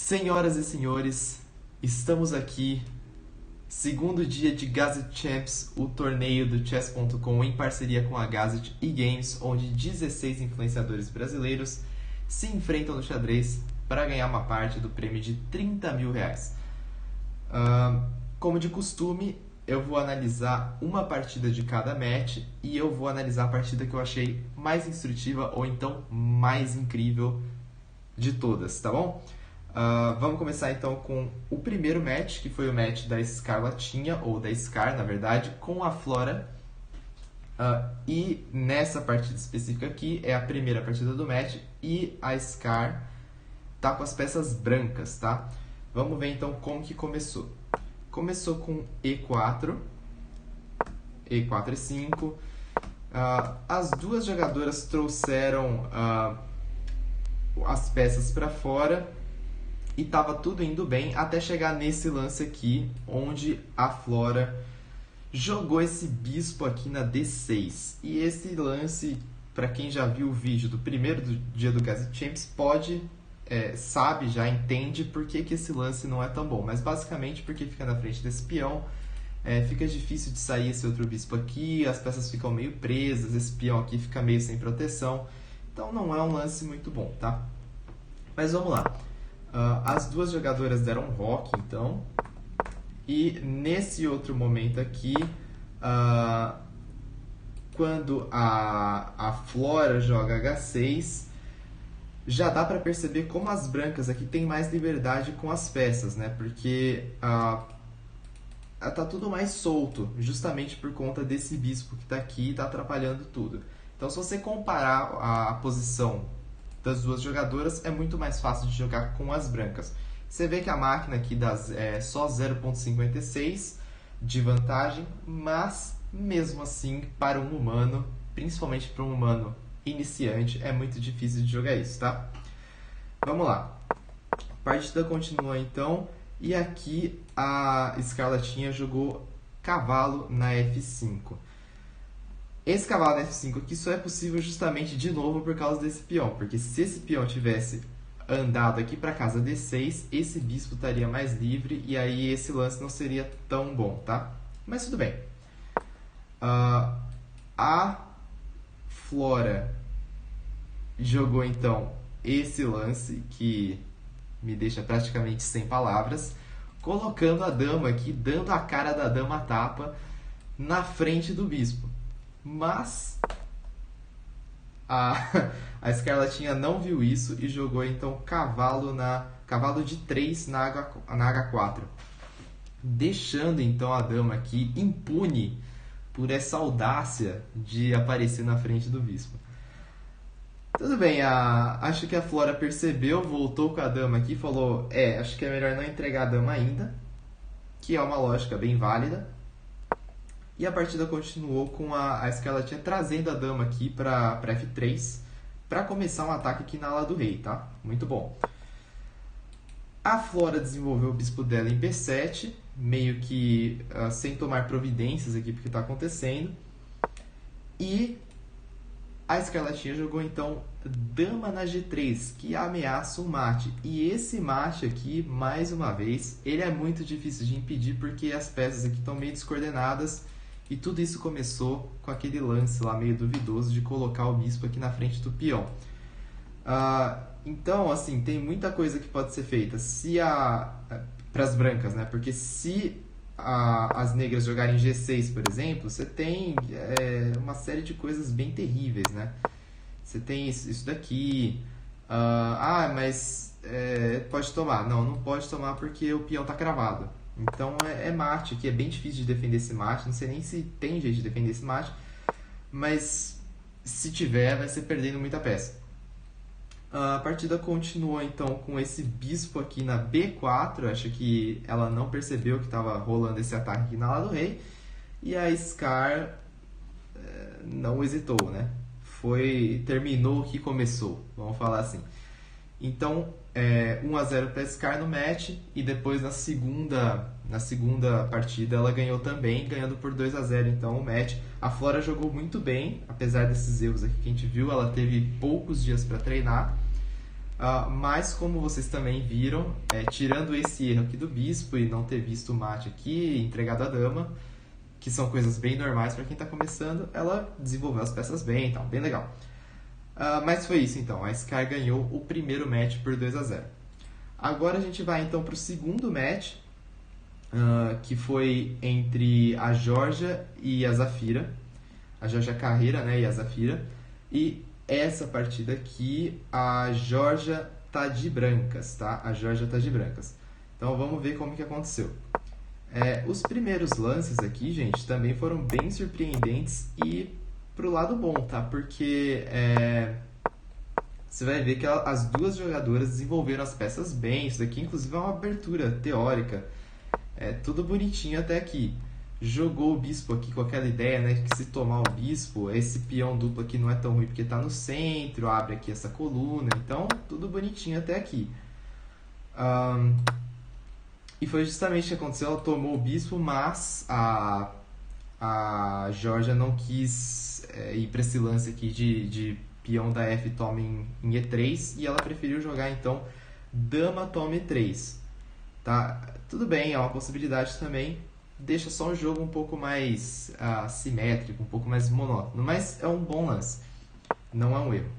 Senhoras e senhores, estamos aqui, segundo dia de Gazette Champs, o torneio do Chess.com em parceria com a Gazette e Games, onde 16 influenciadores brasileiros se enfrentam no xadrez para ganhar uma parte do prêmio de R$30 mil. Como de costume, eu vou analisar uma partida de cada match e eu vou analisar a partida que eu achei mais instrutiva ou então mais incrível de todas, tá bom? Vamos começar então com o primeiro match, que foi o match da Scarlatinha, ou da Scar, na verdade, com a Flora. E nessa partida específica aqui, é a primeira partida do match, e a Scar tá com as peças brancas, tá? Vamos ver então como que começou. Começou com E4, E4 e 5. As duas jogadoras trouxeram as peças para fora e estava tudo indo bem até chegar nesse lance aqui, onde a Flora jogou esse bispo aqui na D6. E esse lance, para quem já viu o vídeo do primeiro dia do Gazette Champs, sabe, já entende por que esse lance não é tão bom. Mas basicamente porque fica na frente desse peão, fica difícil de sair esse outro bispo aqui, as peças ficam meio presas, esse peão aqui fica meio sem proteção. Então não é um lance muito bom, tá? Mas vamos lá. As duas jogadoras deram rock, então. E nesse outro momento aqui, quando a Flora joga H6, já dá para perceber como as brancas aqui têm mais liberdade com as peças, né? Porque tá tudo mais solto, justamente por conta desse bispo que está aqui e está atrapalhando tudo. Então, se você comparar a posição das duas jogadoras, é muito mais fácil de jogar com as brancas. Você vê que a máquina aqui dá só 0,56 de vantagem, mas mesmo assim, para um humano, principalmente para um humano iniciante, é muito difícil de jogar isso, tá? Vamos lá. A partida continua então, e aqui a Scarlatinha jogou cavalo na F5. Esse cavalo na F5 aqui só é possível justamente de novo por causa desse peão, porque se esse peão tivesse andado aqui para casa D6, esse bispo estaria mais livre e aí esse lance não seria tão bom, tá? Mas tudo bem. A Flora jogou então esse lance que me deixa praticamente sem palavras, colocando a dama aqui, dando a cara da dama a tapa na frente do bispo. Mas a Scarlatinha não viu isso e jogou então cavalo de 3 na H4, deixando então a dama aqui impune por essa audácia de aparecer na frente do bispo. Tudo bem, acho que a Flora percebeu, voltou com a dama aqui e falou: acho que é melhor não entregar a dama ainda, que é uma lógica bem válida. E a partida continuou com a Scarlatinha trazendo a dama aqui para F3 para começar um ataque aqui na ala do rei, tá? Muito bom. A Flora desenvolveu o bispo dela em B7, meio que sem tomar providências aqui porque está acontecendo. E a Scarlatinha jogou então dama na G3, que ameaça um mate. E esse mate aqui, mais uma vez, ele é muito difícil de impedir porque as peças aqui estão meio descoordenadas. E tudo isso começou com aquele lance lá meio duvidoso de colocar o bispo aqui na frente do peão. Então, assim, tem muita coisa que pode ser feita para as brancas, né? Porque se as negras jogarem G6, por exemplo, você tem uma série de coisas bem terríveis, né? Você tem isso daqui. Mas pode tomar. Não pode tomar porque o peão está cravado. Então é mate, que é bem difícil de defender esse mate. Não sei nem se tem jeito de defender esse mate, mas se tiver, vai ser perdendo muita peça. A partida continua então com esse bispo aqui na B4. Acho que ela não percebeu que estava rolando esse ataque aqui na ala do rei. E a Scar não hesitou, né? Terminou o que começou, vamos falar assim. Então, 1-0 para a Scar no match, e depois na segunda partida ela ganhou também, ganhando por 2-0 então o match. A Flora jogou muito bem, apesar desses erros aqui que a gente viu, ela teve poucos dias para treinar, Mas como vocês também viram, tirando esse erro aqui do bispo e não ter visto o mate aqui, entregado a dama, que são coisas bem normais para quem está começando, ela desenvolveu as peças bem e tal, bem legal. Mas foi isso então, a Sky ganhou o primeiro match por 2-0. Agora a gente vai então para o segundo match, que foi entre a Georgia e a Zafira. A Georgia Carreira, né, e a Zafira. E essa partida aqui, a Georgia tá de brancas, tá? A Georgia tá de brancas. Então vamos ver como que aconteceu. Os primeiros lances aqui, gente, também foram bem surpreendentes e pro lado bom, tá? Porque você vai ver que as duas jogadoras desenvolveram as peças bem. Isso daqui, inclusive, é uma abertura teórica. Tudo bonitinho até aqui. Jogou o bispo aqui com aquela ideia, né, que se tomar o bispo, esse peão duplo aqui não é tão ruim porque está no centro, abre aqui essa coluna, então tudo bonitinho até aqui. E foi justamente o que aconteceu, ela tomou o bispo, mas a Georgia não quis ir para esse lance aqui de peão da F toma em E3, e ela preferiu jogar então dama toma E3. Tá? Tudo bem, é uma possibilidade também, deixa só o jogo um pouco mais simétrico, um pouco mais monótono, mas é um bom lance, não é um erro.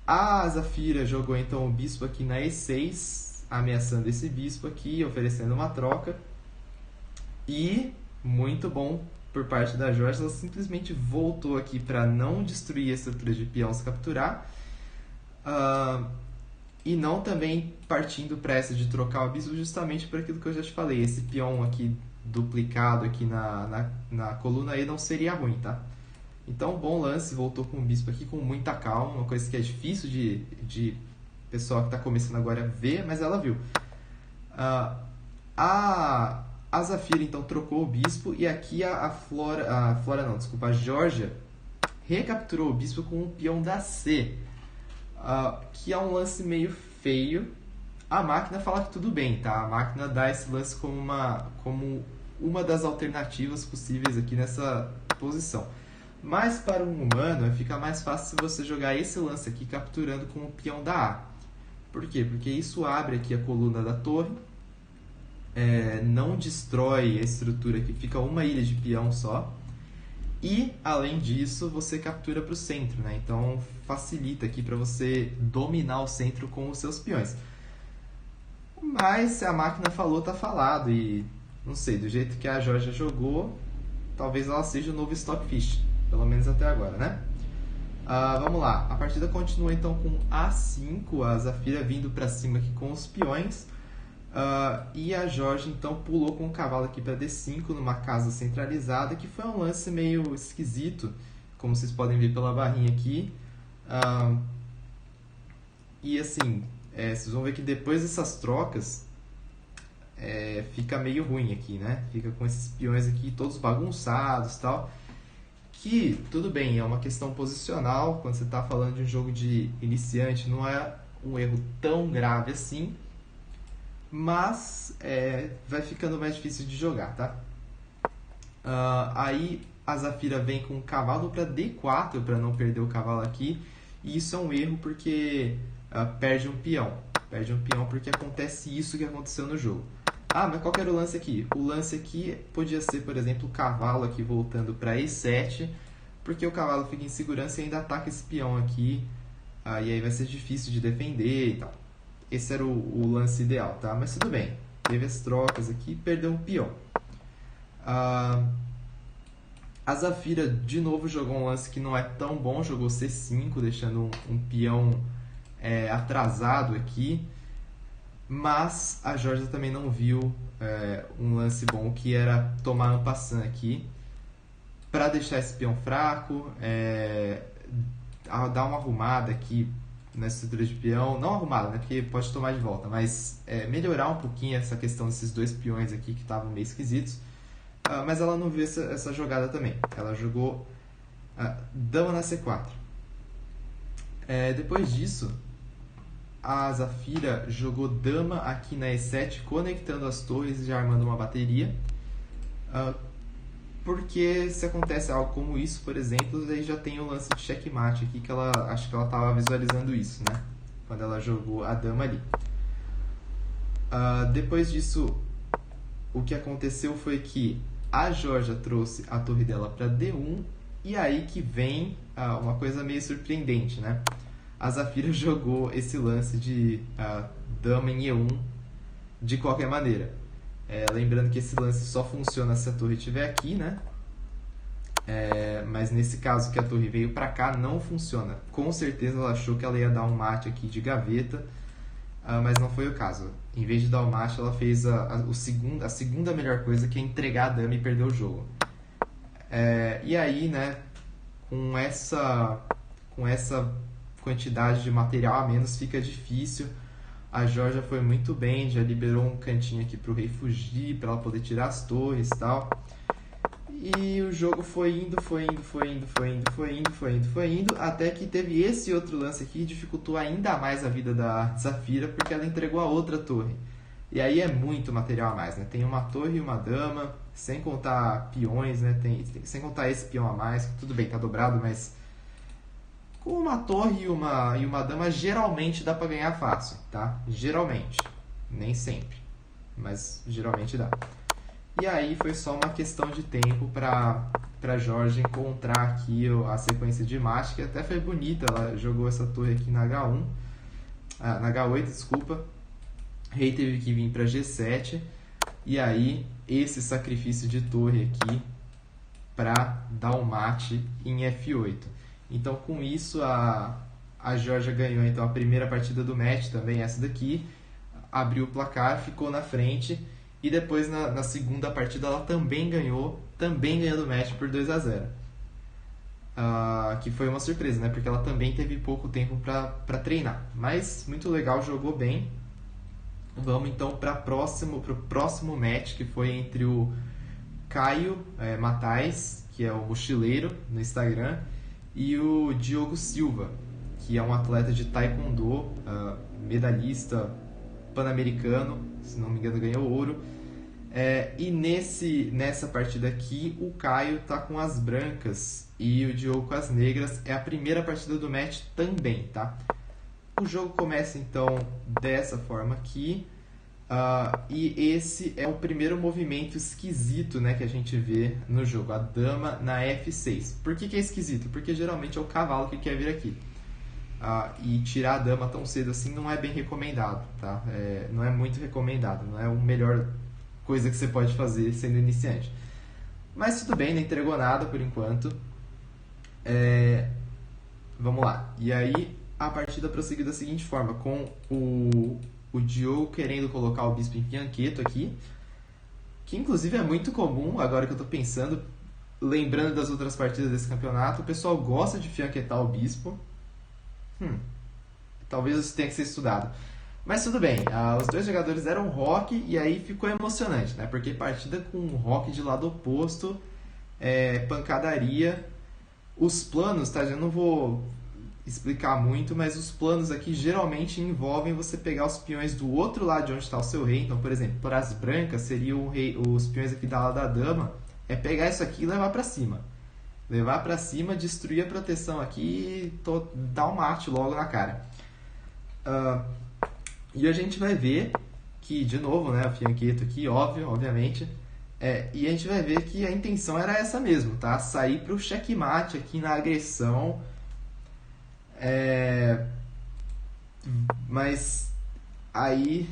A Zafira jogou então o bispo aqui na E6, ameaçando esse bispo aqui, oferecendo uma troca, e muito bom por parte da Jorge, ela simplesmente voltou aqui para não destruir a estrutura de peão se capturar, e não também partindo para essa de trocar o bispo, justamente por aquilo que eu já te falei. Esse peão aqui duplicado aqui na coluna E não seria ruim, tá? Então, bom lance, voltou com o bispo aqui com muita calma, uma coisa que é difícil de pessoal que está começando agora ver, mas ela viu. A Zafira então trocou o bispo, e aqui a Georgia recapturou o bispo com o peão da C. Que é um lance meio feio. A máquina fala que tudo bem, tá? A máquina dá esse lance como uma das alternativas possíveis aqui nessa posição. Mas para um humano fica mais fácil se você jogar esse lance aqui capturando com o peão da A. Por quê? Porque isso abre aqui a coluna da torre, não destrói a estrutura aqui, fica uma ilha de peão só. E, além disso, você captura para o centro, né? Então, facilita aqui para você dominar o centro com os seus peões. Mas, se a máquina falou, tá falado. E, não sei, do jeito que a Georgia jogou, talvez ela seja o novo Stockfish. Pelo menos até agora, né? Vamos lá. A partida continua, então, com A5. A Zafira vindo para cima aqui com os peões. E a Georgia então pulou com o cavalo aqui para D5 numa casa centralizada, que foi um lance meio esquisito, como vocês podem ver pela barrinha aqui. E assim, vocês vão ver que depois dessas trocas fica meio ruim aqui, né? Fica com esses peões aqui todos bagunçados e tal. Que, tudo bem, é uma questão posicional, quando você está falando de um jogo de iniciante, não é um erro tão grave assim. Mas vai ficando mais difícil de jogar, tá? Aí a Zafira vem com o cavalo para D4 para não perder o cavalo aqui. E isso é um erro porque perde um peão. Perde um peão porque acontece isso que aconteceu no jogo. Mas qual que era o lance aqui? O lance aqui podia ser, por exemplo, o cavalo aqui voltando para E7, porque o cavalo fica em segurança e ainda ataca esse peão aqui. E aí vai ser difícil de defender e tal. Esse era o lance ideal, tá? Mas tudo bem. Teve as trocas aqui, perdeu um peão. A Zafira de novo jogou um lance que não é tão bom. Jogou C5, deixando um peão atrasado aqui. Mas a Georgia também não viu um lance bom, que era tomar um passant aqui, para deixar esse peão fraco, dar uma arrumada aqui na estrutura de peão, não arrumada, né, porque pode tomar de volta, mas melhorar um pouquinho essa questão desses dois peões aqui que estavam meio esquisitos. Mas ela não viu essa jogada também. Ela jogou dama na C4. Depois disso, a Zafira jogou dama aqui na E7, conectando as torres e já armando uma bateria. porque se acontece algo como isso, por exemplo, daí já tem o lance de checkmate aqui, que ela acho que ela estava visualizando isso, né? Quando ela jogou a dama ali. Depois disso, o que aconteceu foi que a Georgia trouxe a torre dela para D1, e aí que vem uma coisa meio surpreendente, né? A Zafira jogou esse lance de dama em E1 de qualquer maneira. Lembrando que esse lance só funciona se a torre estiver aqui, né? Mas nesse caso que a torre veio para cá, não funciona. Com certeza ela achou que ela ia dar um mate aqui de gaveta, mas não foi o caso. Em vez de dar o mate, ela fez a segunda melhor coisa, que é entregar a dama e perder o jogo. E aí, né, com essa quantidade de material a menos, fica difícil. A Georgia foi muito bem, já liberou um cantinho aqui para o rei fugir, para ela poder tirar as torres e tal. E o jogo foi indo, até que teve esse outro lance aqui, dificultou ainda mais a vida da Zafira, porque ela entregou a outra torre. E aí é muito material a mais, né? Tem uma torre e uma dama, sem contar peões, né? Sem contar esse peão a mais, que tudo bem, tá dobrado, mas com uma torre e uma dama geralmente dá pra ganhar fácil, tá? Geralmente. Nem sempre, mas geralmente dá. E aí foi só uma questão de tempo para Jorge encontrar aqui a sequência de mate, que até foi bonita. Ela jogou essa torre aqui na H1, na H8, desculpa. Rei teve que vir para G7, e aí esse sacrifício de torre aqui para dar o mate em F8. Então com isso a Georgia ganhou então a primeira partida do match, também essa daqui, abriu o placar, ficou na frente. E depois, na segunda partida, ela também ganhou do match por 2-0. Que foi uma surpresa, né? Porque ela também teve pouco tempo para treinar. Mas, muito legal, jogou bem. Vamos, então, para o próximo match, que foi entre o Caio Matais, que é o mochileiro no Instagram, e o Diogo Silva, que é um atleta de taekwondo, medalhista pan-americano, se não me engano ganhou ouro. E nessa partida aqui o Caio tá com as brancas e o Diogo com as negras. É a primeira partida do match também, tá? O jogo começa então dessa forma aqui, e esse é o primeiro movimento esquisito, né, que a gente vê no jogo, a dama na F6. Por que é esquisito? Porque geralmente é o cavalo que quer vir aqui. E tirar a dama tão cedo assim não é bem recomendado, tá? Não é muito recomendado, não é a melhor coisa que você pode fazer sendo iniciante. Mas tudo bem, não entregou nada por enquanto. Vamos lá. E aí a partida prosseguiu da seguinte forma, com o Diogo querendo colocar o bispo em fianqueto aqui, que inclusive é muito comum, agora que eu tô pensando, lembrando das outras partidas desse campeonato, o pessoal gosta de fianquetar o bispo. Talvez isso tenha que ser estudado. Mas tudo bem, os dois jogadores eram rock e aí ficou emocionante, né? Porque partida com o rock de lado oposto, pancadaria. Os planos, tá? Eu não vou explicar muito, mas os planos aqui geralmente envolvem você pegar os peões do outro lado de onde está o seu rei. Então, por exemplo, para as brancas seriam os peões aqui da ala da dama, pegar isso aqui e levar para cima. Levar pra cima, destruir a proteção aqui e dar um mate logo na cara. E a gente vai ver que, de novo, né, o fianqueto aqui, obviamente, e a gente vai ver que a intenção era essa mesmo, tá? Sair pro checkmate aqui na agressão. Mas aí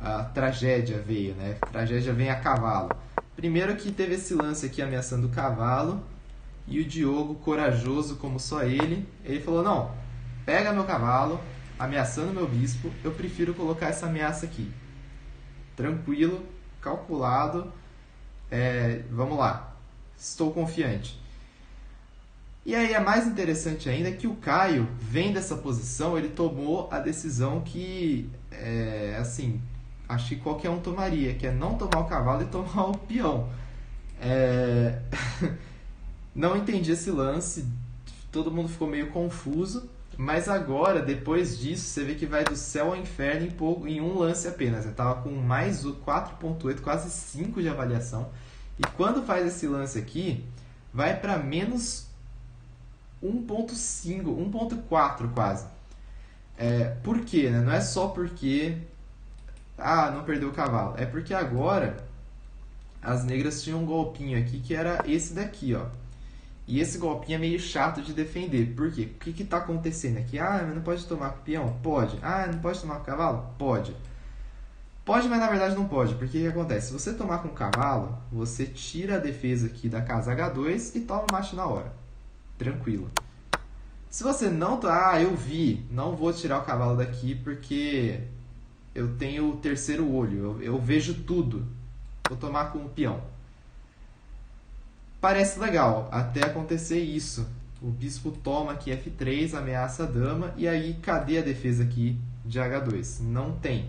a tragédia veio, né? A tragédia vem a cavalo. Primeiro que teve esse lance aqui ameaçando o cavalo. E o Diogo, corajoso como só ele falou, não, pega meu cavalo, ameaçando meu bispo, eu prefiro colocar essa ameaça aqui. Tranquilo, calculado, vamos lá, estou confiante. E aí é mais interessante ainda que o Caio, vendo essa posição, ele tomou a decisão que, assim, acho que qualquer um tomaria, que é não tomar o cavalo e tomar o peão. Não entendi esse lance, todo mundo ficou meio confuso, mas agora, depois disso, você vê que vai do céu ao inferno em um lance apenas. Eu estava com mais 4.8, quase 5 de avaliação, E quando faz esse lance aqui, vai para menos 1.5, 1.4 quase. Por quê? Né? Não é só porque não perdeu o cavalo. É porque agora as negras tinham um golpinho aqui que era esse daqui, ó. E esse golpinho é meio chato de defender. Por quê? O que está acontecendo aqui? Mas não pode tomar com o peão? Pode. Não pode tomar com o cavalo? Pode. Pode, mas na verdade não pode. Porque o que acontece? Se você tomar com o cavalo, você tira a defesa aqui da casa H2 e toma o mate na hora. Tranquilo. Se você não... eu vi. Não vou tirar o cavalo daqui porque eu tenho o terceiro olho. Eu vejo tudo. Vou tomar com o peão. Parece legal, até acontecer isso. O bispo toma aqui F3, ameaça a dama, e aí cadê a defesa aqui de H2? Não tem.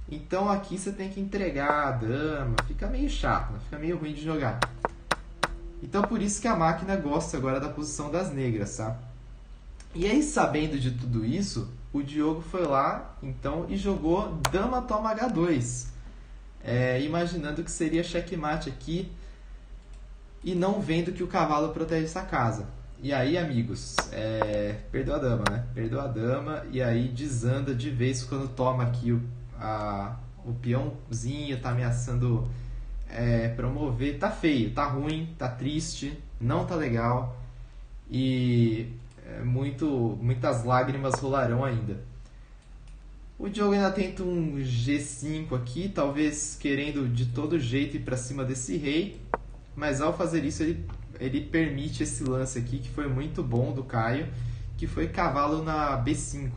Então aqui você tem que entregar a dama, fica meio chato, fica meio ruim de jogar. Então por isso que a máquina gosta agora da posição das negras, tá? E aí, sabendo de tudo isso, o Diogo foi lá então e jogou dama toma H2, imaginando que seria checkmate aqui, e não vendo que o cavalo protege essa casa. E aí, amigos, perdeu a dama, né? Perdeu a dama e aí desanda de vez quando toma aqui o peãozinho, tá ameaçando promover. Tá feio, tá ruim, tá triste, não tá legal e muitas lágrimas rolarão ainda. O Diogo ainda tenta um G5 aqui, talvez querendo de todo jeito ir pra cima desse rei. Mas ao fazer isso, ele permite esse lance aqui, que foi muito bom do Caio, que foi cavalo na B5.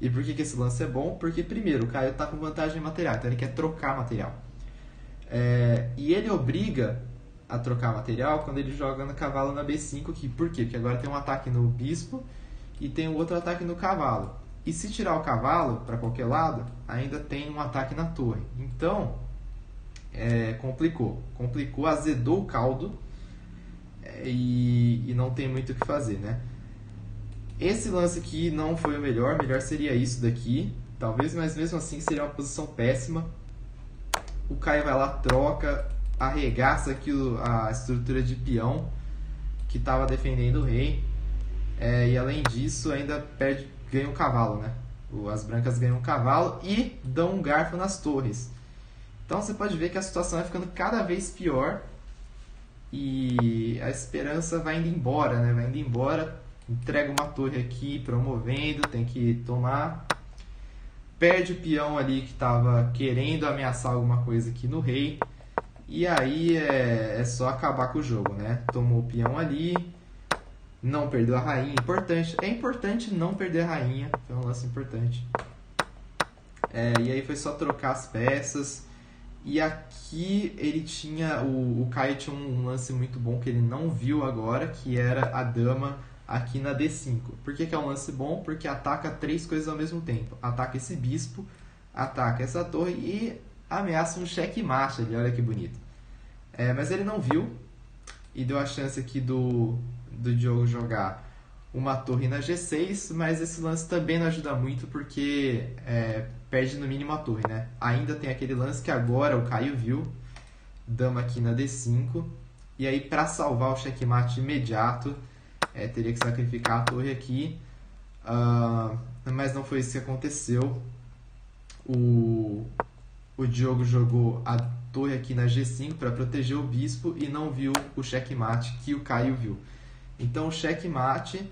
E por que esse lance é bom? Porque, primeiro, o Caio está com vantagem material, então ele quer trocar material. E ele obriga a trocar material quando ele joga no cavalo na B5 aqui. Por quê? Porque agora tem um ataque no bispo e tem um outro ataque no cavalo. E se tirar o cavalo para qualquer lado, ainda tem um ataque na torre. Então... complicou, azedou o caldo e não tem muito o que fazer, né? Esse lance aqui não foi o melhor seria isso daqui, talvez, mas mesmo assim seria uma posição péssima. O Caio vai lá, troca, arregaça aqui a estrutura de peão que estava defendendo o rei, e além disso ainda ganha um cavalo, né? As brancas ganham um cavalo e dão um garfo nas torres. Então você pode ver que a situação vai ficando cada vez pior e a esperança vai indo embora, né? Vai indo embora, entrega uma torre aqui, promovendo, tem que tomar. Perde o peão ali que estava querendo ameaçar alguma coisa aqui no rei. E aí é só acabar com o jogo, né? Tomou o peão ali, não perdeu a rainha. É importante não perder a rainha, foi um lance importante. E aí foi só trocar as peças. E aqui ele tinha, o Caio tinha um lance muito bom que ele não viu agora, que era a dama aqui na D5. Por que é um lance bom? Porque ataca 3 coisas ao mesmo tempo. Ataca esse bispo, ataca essa torre e ameaça um checkmate ali, olha que bonito. Mas ele não viu e deu a chance aqui do Diogo jogar uma torre na G6, mas esse lance também não ajuda muito porque perde no mínimo a torre, né? Ainda tem aquele lance que agora o Caio viu, dama aqui na D5, e aí para salvar o checkmate imediato, teria que sacrificar a torre aqui, mas não foi isso que aconteceu. O Diogo jogou a torre aqui na G5 para proteger o bispo e não viu o checkmate que o Caio viu. Então, checkmate,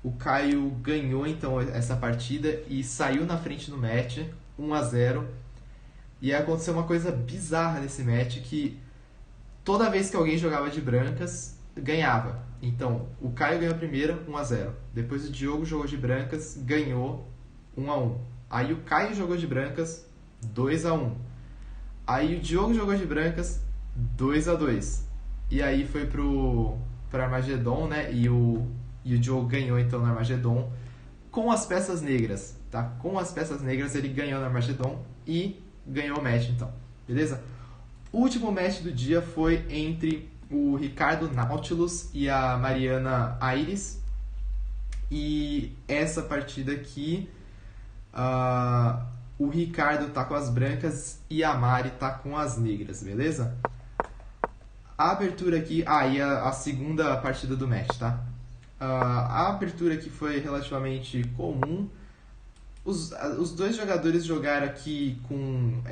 o Caio ganhou então essa partida e saiu na frente no match, 1-0. E aconteceu uma coisa bizarra nesse match, que toda vez que alguém jogava de brancas, ganhava. Então, o Caio ganhou a primeira, 1-0. Depois o Diogo jogou de brancas, ganhou 1-1. Aí o Caio jogou de brancas, 2-1. Aí o Diogo jogou de brancas, 2-2. E aí foi pro Armagedon, né? E o Diogo ganhou então no Armagedon com as peças negras, tá? Com as peças negras ele ganhou no Armagedon e ganhou o match então, beleza? O último match do dia foi entre o Ricardo Nautilus e a Mariana Aires. E essa partida aqui, o Ricardo tá com as brancas e a Mari tá com as negras, beleza? A abertura aqui... e a segunda partida do match, tá? A abertura aqui foi relativamente comum. Os dois jogadores jogaram aqui com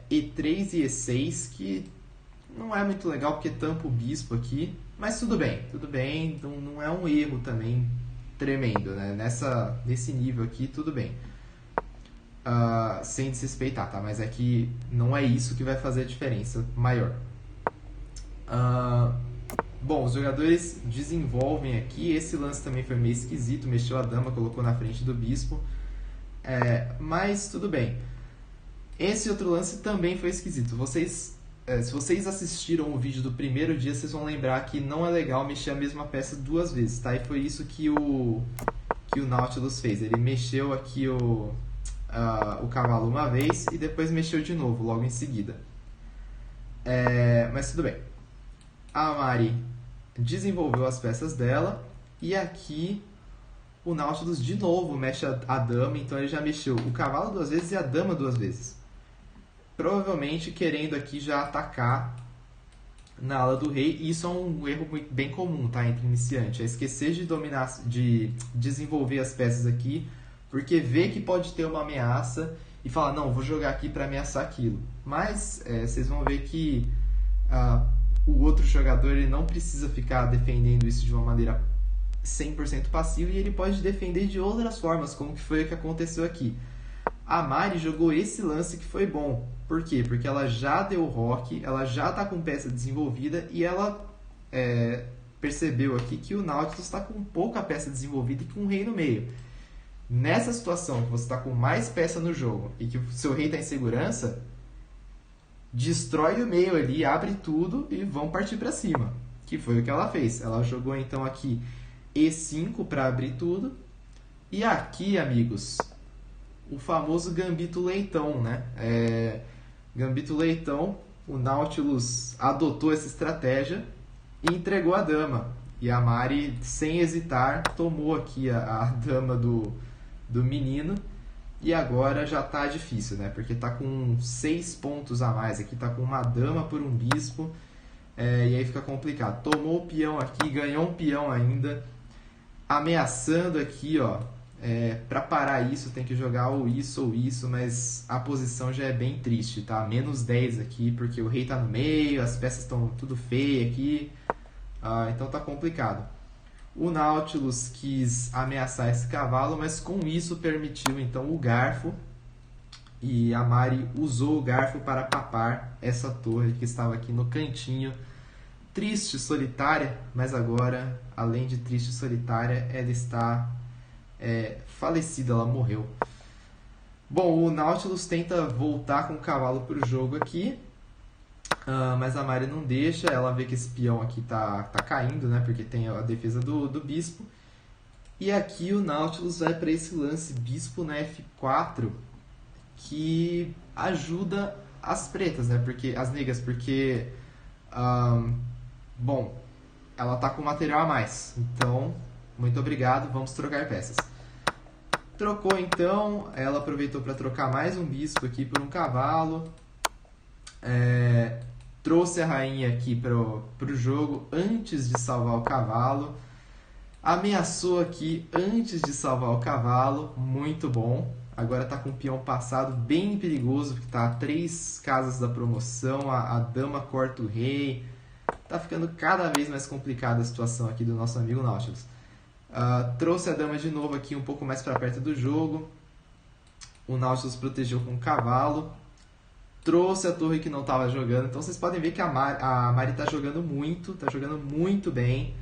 E3 e E6, que não é muito legal porque tampa o bispo aqui. Mas tudo bem, não é um erro também tremendo, né? Nesse nível aqui, tudo bem. Sem desrespeitar, tá? Mas é que não é isso que vai fazer a diferença maior. Bom, os jogadores desenvolvem aqui. Esse lance também foi meio esquisito. Mexeu a dama, colocou na frente do bispo. Mas tudo bem. Esse outro lance também foi esquisito. Se vocês assistiram o vídeo do primeiro dia, vocês vão lembrar que não é legal mexer a mesma peça duas vezes, tá? E foi isso que o Nautilus fez. Ele mexeu aqui o cavalo uma vez e depois mexeu de novo, logo em seguida. Mas tudo bem. A Mari desenvolveu as peças dela e aqui o Nautilus de novo mexe a dama, então ele já mexeu o cavalo duas vezes e a dama duas vezes. Provavelmente querendo aqui já atacar na ala do rei. E isso é um erro bem comum, tá? Entre iniciante. É esquecer de desenvolver as peças aqui, porque vê que pode ter uma ameaça e fala, não, vou jogar aqui para ameaçar aquilo. Mas vocês vão ver que o outro jogador ele não precisa ficar defendendo isso de uma maneira 100% passiva, e ele pode defender de outras formas, como que foi o que aconteceu aqui. A Mari jogou esse lance que foi bom. Por quê? Porque ela já deu roque, ela já está com peça desenvolvida e ela percebeu aqui que o Nautilus está com pouca peça desenvolvida e com um rei no meio. Nessa situação que você está com mais peça no jogo e que o seu rei está em segurança, destrói o meio ali, abre tudo e vão partir para cima. Que foi o que ela fez. Ela jogou então aqui E5 para abrir tudo. E aqui, amigos, o famoso Gambito Leitão, né? Gambito Leitão, o Nautilus adotou essa estratégia e entregou a dama. E a Mari, sem hesitar, tomou aqui a dama do menino. E agora já tá difícil, né? Porque tá com 6 pontos a mais. Aqui tá com uma dama por um bispo. E aí fica complicado. Tomou o peão aqui, ganhou um peão ainda. Ameaçando aqui, ó. Para parar isso tem que jogar ou isso, mas a posição já é bem triste, tá? Menos 10 aqui, porque o rei tá no meio, as peças estão tudo feias aqui, então tá complicado. O Nautilus quis ameaçar esse cavalo, mas com isso permitiu então o garfo, e a Mari usou o garfo para papar essa torre que estava aqui no cantinho. Triste, solitária, mas agora, além de triste e solitária, ela está falecida, ela morreu. Bom, o Nautilus tenta voltar com o cavalo para o jogo aqui, mas a Mari não deixa. Ela vê que esse peão aqui tá caindo, né, porque tem a defesa do bispo. E aqui o Nautilus vai para esse lance bispo na F4, que ajuda as pretas, né, as negras, porque bom, ela tá com material a mais, então muito obrigado, vamos trocar peças. Trocou então, ela aproveitou para trocar mais um bispo aqui por um cavalo. Trouxe a rainha aqui pro jogo antes de salvar o cavalo. Ameaçou aqui antes de salvar o cavalo, muito bom. Agora está com o peão passado, bem perigoso, porque está a 3 casas da promoção, a dama corta o rei. Tá ficando cada vez mais complicada a situação aqui do nosso amigo Nautilus. Trouxe a dama de novo aqui um pouco mais para perto do jogo. O Nautilus protegeu com o cavalo. Trouxe a torre que não estava jogando. Então vocês podem ver que a Mari está jogando muito bem.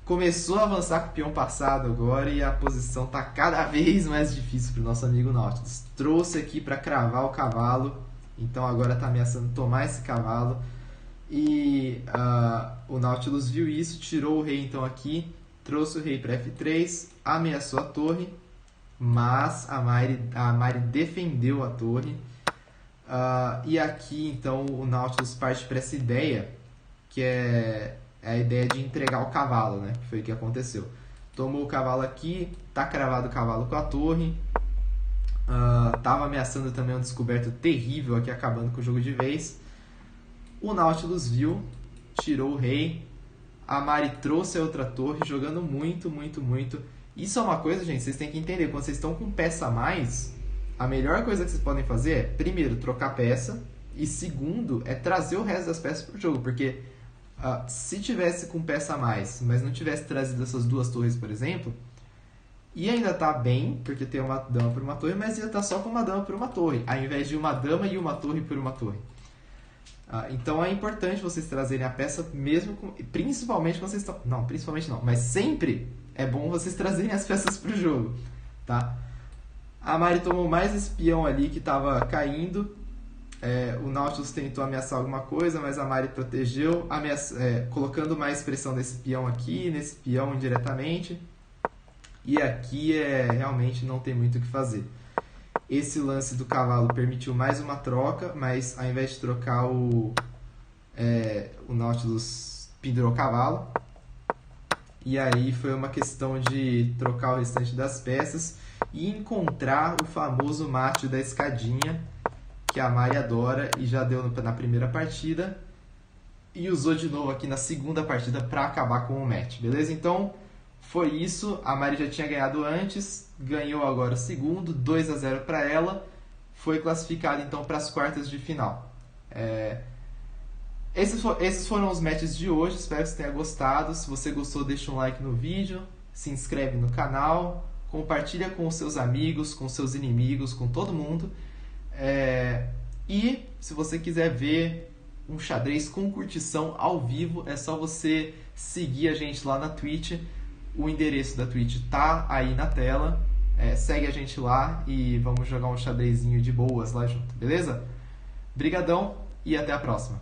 Começou a avançar com o peão passado agora e a posição está cada vez mais difícil para o nosso amigo Nautilus. Trouxe aqui para cravar o cavalo. Então agora está ameaçando tomar esse cavalo. E o Nautilus viu isso, tirou o rei então aqui. Trouxe o rei para F3, ameaçou a torre, mas a Mari defendeu a torre. E aqui, então, o Nautilus parte para essa ideia, que é a ideia de entregar o cavalo, né? Que foi o que aconteceu. Tomou o cavalo aqui, tá cravado o cavalo com a torre. Tava ameaçando também um descoberto terrível aqui, acabando com o jogo de vez. O Nautilus viu tirou o rei. A Mari trouxe a outra torre, jogando muito, muito, muito. Isso é uma coisa, gente, vocês têm que entender. Quando vocês estão com peça a mais, a melhor coisa que vocês podem fazer é, primeiro, trocar peça. E segundo, é trazer o resto das peças pro jogo. Porque se tivesse com peça a mais, mas não tivesse trazido essas duas torres, por exemplo, ia ainda tá bem, porque tem uma dama por uma torre, mas ia estar só com uma dama por uma torre, ao invés de uma dama e uma torre por uma torre. Então é importante vocês trazerem a peça mesmo principalmente quando vocês estão... Não, principalmente não, mas sempre é bom vocês trazerem as peças pro jogo, tá? A Mari tomou mais esse peão ali que estava caindo. O Nautilus tentou ameaçar alguma coisa, mas a Mari protegeu, colocando mais pressão nesse peão aqui, nesse peão indiretamente. E aqui realmente não tem muito o que fazer. Esse lance do cavalo permitiu mais uma troca, mas ao invés de trocar o Nautilus pendurou o cavalo. E aí foi uma questão de trocar o restante das peças e encontrar o famoso mate da escadinha, que a Mari adora e já deu na primeira partida. E usou de novo aqui na segunda partida para acabar com o match, beleza? Então foi isso, a Mari já tinha ganhado antes, ganhou agora o segundo, 2-0 para ela, foi classificada então para as quartas de final. Esses foram os matches de hoje, espero que você tenha gostado. Se você gostou, deixa um like no vídeo, se inscreve no canal, compartilha com os seus amigos, com seus inimigos, com todo mundo. E se você quiser ver um xadrez com curtição ao vivo, é só você seguir a gente lá na Twitch. O endereço da Twitch tá aí na tela. Segue a gente lá e vamos jogar um xadrezinho de boas lá junto, beleza? Brigadão e até a próxima.